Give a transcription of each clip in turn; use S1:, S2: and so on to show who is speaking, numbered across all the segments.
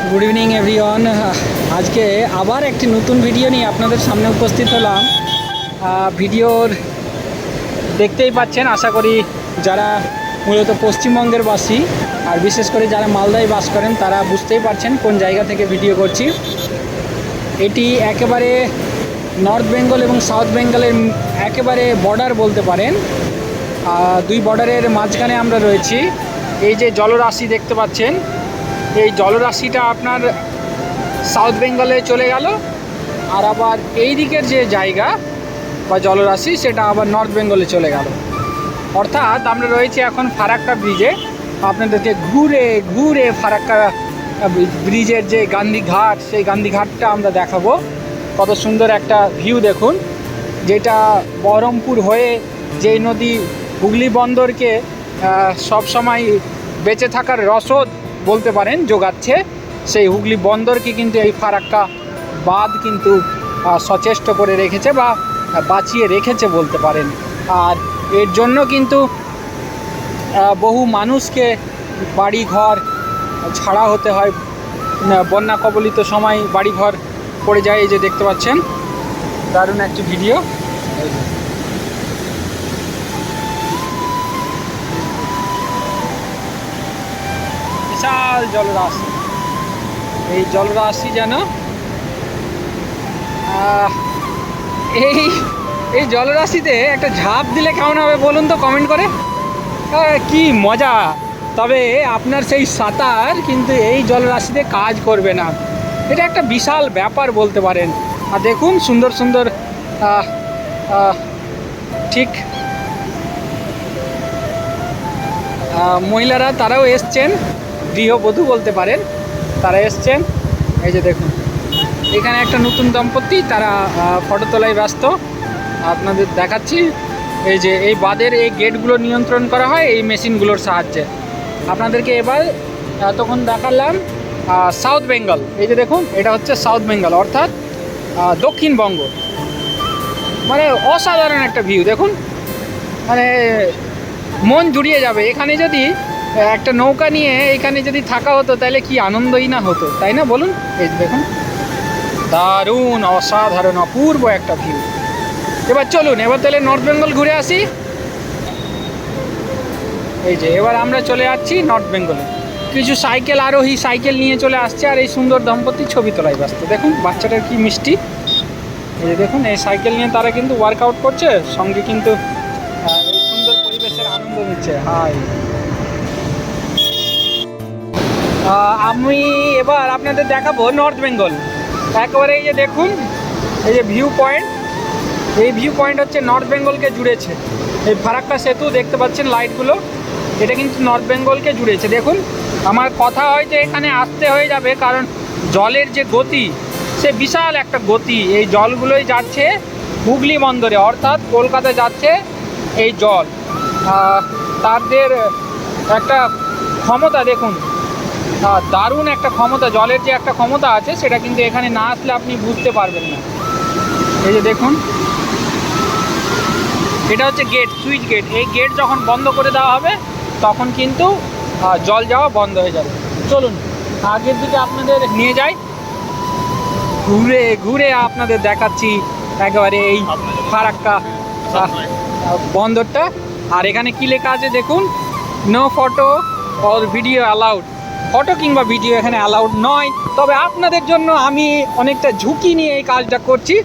S1: Good evening everyone. আজকে আবার একটি নতুন ভিডিও নিয়ে আপনাদের সামনে উপস্থিত হলাম। ভিডিওর দেখতেই পাচ্ছেন, আশা করি যারা মূলত পশ্চিমবঙ্গের বাসী আর বিশেষ করে যারা মালদায় বাস করেন তারা বুঝতেই পারছেন কোন জায়গা থেকে ভিডিও করছি। এটি একেবারে নর্থ বেঙ্গল এবং সাউথ বেঙ্গলের একেবারে বর্ডার বলতে পারেন। দুই বর্ডারের মাঝখানে আমরা রয়েছি। এই যে জলরাশি দেখতে পাচ্ছেন, এই জলরাশিটা আপনার সাউথ বেঙ্গলে চলে গেল, আর আবার এই দিকের যে জায়গা বা জলরাশি সেটা আবার নর্থ বেঙ্গলে চলে গেল। অর্থাৎ আমরা রয়েছি এখন ফারাক্কা ব্রিজে। আপনাদেরকে ঘুরে ঘুরে ফারাক্কা ব্রিজের যে গান্ধীঘাট, সেই গান্ধীঘাটটা আমরা দেখাবো। কত সুন্দর একটা ভিউ দেখুন, যেটা বহরমপুর হয়ে যেই নদী হুগলি বন্দরকে সবসময় বেঁচে থাকার রসদ বলতে পারেন যোগাচ্ছে, সেই হুগলি বন্দরকে কিন্তু এই ফারাক্কা বাঁধ কিন্তু সচেষ্ট করে রেখেছে বা বাঁচিয়ে রেখেছে বলতে পারেন। আর এর জন্য কিন্তু বহু মানুষকে বাড়িঘর ছাড়া হতে হয়, বন্যা কবলিত সময় বাড়িঘর পড়ে যায়। এই যে দেখতে পাচ্ছেন দারুণ একটি ভিডিও। বিশাল জলরাশি, এই জলরাশি যেন এই জলরাশিতে একটা ঝাঁপ দিলে কেমন হবে বলুন তো কমেন্ট করে। কি মজা! তবে আপনার সেই সাঁতার কিন্তু এই জলরাশিতে কাজ করবে না। এটা একটা বিশাল ব্যাপার বলতে পারেন। আর দেখুন সুন্দর সুন্দর ঠিক মহিলারা তারাও এসছেন, গৃহবধূ বলতে পারেন, তারা এসছেন। এই যে দেখুন এখানে একটা নতুন দম্পতি, তারা ফটো তোলায় ব্যস্ত। আপনাদের দেখাচ্ছি, এই যে এই বাঁধের এই গেটগুলো নিয়ন্ত্রণ করা হয় এই মেশিনগুলোর সাহায্যে। আপনাদেরকে এবার তখন দেখালাম সাউথ বেঙ্গল। এই যে দেখুন এটা হচ্ছে সাউথ বেঙ্গল, অর্থাৎ দক্ষিণবঙ্গ। মানে অসাধারণ একটা ভিউ দেখুন, মানে মন জুড়িয়ে যাবে। এখানে যদি একটা নৌকা নিয়ে এখানে যদি থাকা হতো তাহলে কি আনন্দই না হতো, তাই না বলুন? এই দেখুন দারুণ অসাধারণ অপূর্ব একটা ভিউ। এবার চলুন, এবার তাহলে নর্থ বেঙ্গল ঘুরে আসি। এই যে এবার আমরা চলে যাচ্ছি নর্থ বেঙ্গলে। কিছু সাইকেল আরোহী সাইকেল নিয়ে চলে আসছে, আর এই সুন্দর দম্পতি ছবি তোলায় ব্যস্ত। দেখুন বাচ্চাটার কি মিষ্টি। এই যে দেখুন এই সাইকেল নিয়ে তারা কিন্তু ওয়ার্কআউট করছে, সঙ্গে কিন্তু এই সুন্দর পরিবেশের আনন্দ নিচ্ছে। হাই, আমি এবার আপনাদের দেখাবো নর্থ বেঙ্গল। একেবারে এই যে দেখুন এই যে ভিউ পয়েন্ট, এই ভিউ পয়েন্ট হচ্ছে নর্থ বেঙ্গলকে জুড়েছে। এই ফারাক্কা সেতু দেখতে পাচ্ছেন লাইটগুলো, এটা কিন্তু নর্থ বেঙ্গলকে জুড়েছে। দেখুন আমার কথা হয় যে এখানে আসতে হয়ে যাবে, কারণ জলের যে গতি সে বিশাল একটা গতি। এই জলগুলোই যাচ্ছে হুগলি বন্দরে, অর্থাৎ কলকাতা যাচ্ছে এই জল। তাদের একটা ক্ষমতা দেখুন, দারুণ একটা ক্ষমতা, জলের যে একটা ক্ষমতা আছে সেটা কিন্তু এখানে না আসলে আপনি বুঝতে পারবেন না। এই যে দেখুন এটা হচ্ছে গেট, সুইচ গেট। এই গেট যখন বন্ধ করে দেওয়া হবে তখন কিন্তু জল যাওয়া বন্ধ হয়ে যাবে। চলুন আগের দিকে আপনাদের নিয়ে যাই, ঘুরে ঘুরে আপনাদের দেখাচ্ছি একেবারে এই ফারাক্কা বন্দরটা। আর এখানে কি লেখা আছে দেখুন, no photo or video allowed. Photo কিংবা ভিডিও এখানে অ্যালাউড নয়, তবে আপনাদের জন্য আমি অনেকটা ঝুঁকি নিয়ে এই কাজটা করছি।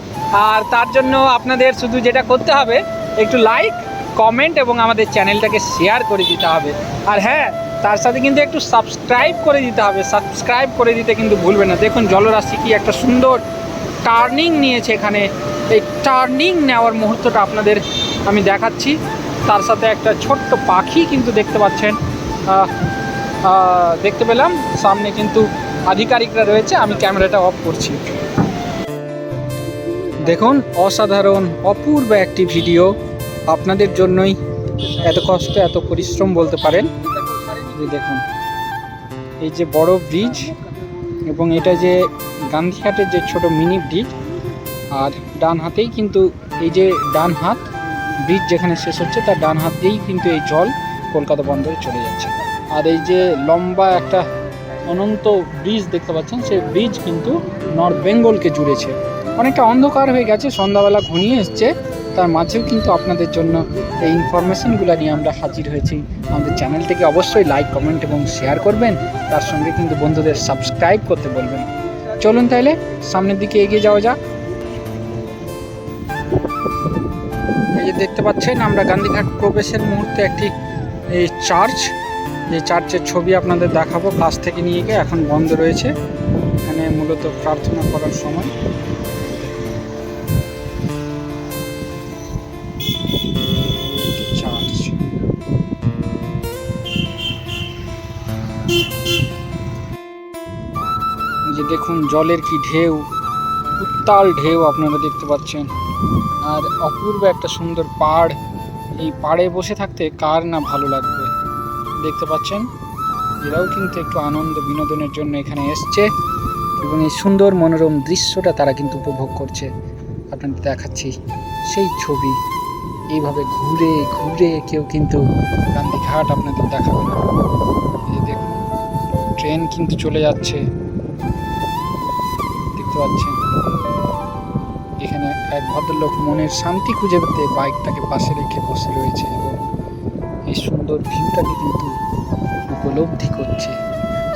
S1: আর তার জন্য আপনাদের শুধু যেটা করতে হবে একটু লাইক, কমেন্ট এবং আমাদের চ্যানেলটাকে শেয়ার করে দিতে হবে। আর হ্যাঁ, তার সাথে কিন্তু একটু সাবস্ক্রাইব করে দিতে হবে। সাবস্ক্রাইব করে দিতে কিন্তু ভুলবেন না। দেখুন জলরাশি কি একটা সুন্দর টার্নিং নিয়েছে এখানে। এই টার্নিং নেওয়ার মুহূর্তটা আপনাদের আমি দেখাচ্ছি। তার সাথে একটা ছোট্ট পাখি কিন্তু দেখতে পাচ্ছেন, দেখতে পেলাম। সামনে কিন্তু আধিকারিকরা রয়েছে, আমি ক্যামেরাটা অফ করছি। দেখুন অসাধারণ অপূর্ব একটি ভিডিও আপনাদের জন্যই, এত কষ্ট এত পরিশ্রম বলতে পারেন। দেখুন এই যে বড় ব্রিজ, এবং এটা যে গান্ধীঘাটের যে ছোট মিনি ব্রিজ, আর ডান হাতেই কিন্তু এই যে ডান হাত ব্রিজ যেখানে শেষ হচ্ছে তার ডান হাত দিয়েই কিন্তু এই জল কলকাতা বন্দরে চলে যাচ্ছে। আর এই যে লম্বা একটা অনন্ত ব্রিজ দেখতে পাচ্ছেন, সেই ব্রিজ কিন্তু নর্থ বেঙ্গলকে জুড়েছে। অনেকটা অন্ধকার হয়ে গেছে, সন্ধ্যাবেলা ঘনিয়ে এসছে, তার মাঝেও কিন্তু আপনাদের জন্য এই ইনফরমেশনগুলো নিয়ে আমরা হাজির হয়েছি। আমাদের চ্যানেলটিকে অবশ্যই লাইক, কমেন্ট এবং শেয়ার করবেন, তার সঙ্গে কিন্তু বন্ধুদের সাবস্ক্রাইব করতে বলবেন। চলুন তাহলে সামনের দিকে এগিয়ে যাওয়া যাক। এই যে দেখতে পাচ্ছেন, আমরা গান্ধীঘাট প্রবেশের মুহূর্তে একটি এই চার্চ, এই চার্চের ছবি আপনাদের দেখাবো কাছ থেকে নিয়ে গিয়ে। এখন বন্ধ রয়েছে, এখানে মূলত প্রার্থনা করার সময়। চার্চ, এই যে দেখুন জলের কি ঢেউ, উত্তাল ঢেউ আপনারা দেখতে পাচ্ছেন, আর অপূর্ব একটা সুন্দর পাড়। এই পাড়ে বসে থাকতে কার না ভালো লাগবে। দেখতে পাচ্ছেন এরাও কিন্তু একটু আনন্দ বিনোদনের জন্য এখানে এসছে এবং এই সুন্দর মনোরম দৃশ্যটা তারা কিন্তু উপভোগ করছে। আপনাদের দেখাচ্ছি সেই ছবি। এইভাবে ঘুরে ঘুরে কেউ কিন্তু গান্ধীঘাট আপনাদের দেখাবে না। এই যে দেখুন ট্রেন কিন্তু চলে যাচ্ছে, দেখতে পাচ্ছেন। এখানে এক ভদ্রলোক মনের শান্তি খুঁজে পেতে বাইকটাকে পাশে রেখে বসে রয়েছে এবং এই সুন্দর ভিউটাকে কিন্তু উপলব্ধি করছে।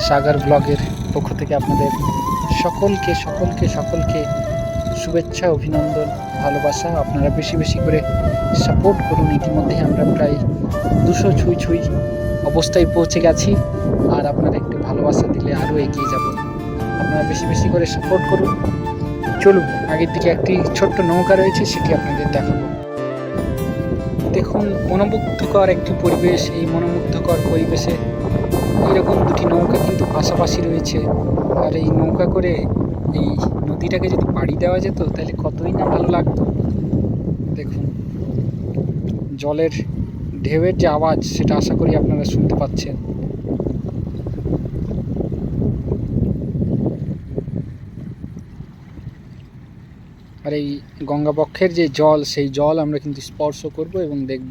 S1: সাগর ব্লগের পক্ষ থেকে আপনাদের সকলকে সকলকে সকলকে শুভেচ্ছা, অভিনন্দন, ভালোবাসা। আপনারা বেশি বেশি করে সাপোর্ট করুন। ইতিমধ্যে আমরা প্রায় 200 ছুঁই ছুঁই অবস্থায় পৌঁছে গেছি, আর আপনারা একটু ভালোবাসা দিলে আরও এগিয়ে যাব। আপনারা বেশি বেশি করে সাপোর্ট করুন। চলুন, আগের দিকে একটি ছোট্ট নৌকা রয়েছে, সেটি আপনাদের দেখাবো। দেখুন মনোমুগ্ধকর একটি পরিবেশ। এই মনোমুগ্ধকর পরিবেশে এরকম দুটি নৌকা কিন্তু পাশাপাশি রয়েছে, আর এই নৌকা করে এই নদীটাকে যদি পাড়ি দেওয়া যেত তাহলে কতই না ভালো লাগতো। দেখুন জলের ঢেউয়ের যে আওয়াজ, সেটা আশা করি আপনারা শুনতে পাচ্ছেন। আর এই গঙ্গাবক্ষের যে জল, সেই জল আমরা কিন্তু স্পর্শ করব এবং দেখব।